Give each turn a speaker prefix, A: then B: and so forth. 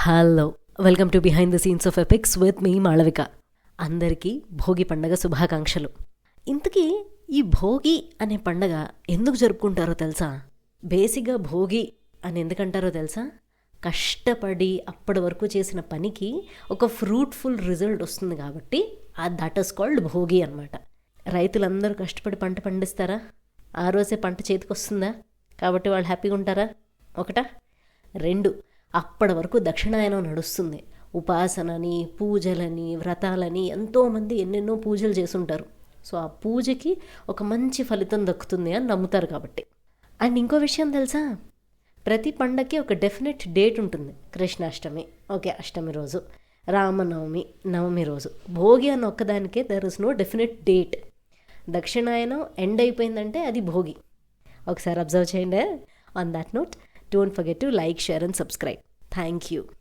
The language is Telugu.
A: Hello, welcome to behind the scenes of epics with me Malavika. అందరికీ భోగి పండగ శుభాకాంక్షలు. ఇంతకీ ఈ భోగి అనే పండగ ఎందుకు జరుపుకుంటారో తెలుసా? బేసిక్గా భోగి అని ఎందుకంటారో తెలుసా? కష్టపడి అప్పటి వరకు చేసిన పనికి ఒక ఫ్రూట్ఫుల్ రిజల్ట్ వస్తుంది కాబట్టి దట్ ఈస్ కాల్డ్ భోగి అనమాట. రైతులందరూ కష్టపడి పంట పండిస్తారా? ఆ రోజే పంట చేతికి వస్తుందా? కాబట్టి వాళ్ళు హ్యాపీగా ఉంటారా? ఒకటా. రెండు, అప్పటి వరకు దక్షిణాయనం నడుస్తుంది. ఉపాసనని, పూజలని, వ్రతాలని ఎంతోమంది ఎన్నెన్నో పూజలు చేసుంటారు. సో ఆ పూజకి ఒక మంచి ఫలితం దక్కుతుంది అని నమ్ముతారు కాబట్టి. అండ్ ఇంకో విషయం తెలుసా? ప్రతి పండగకి ఒక డెఫినెట్ డేట్ ఉంటుంది. కృష్ణాష్టమి, ఓకే, అష్టమి రోజు. రామనవమి, నవమి రోజు. భోగి అన్న ఒక్కదానికే there is no definite date. దక్షిణాయనం ఎండ్ అయిపోయిందంటే అది భోగి. ఒకసారి అబ్జర్వ్ చేయండి. On that note, don't forget to like, share and subscribe. Thank you.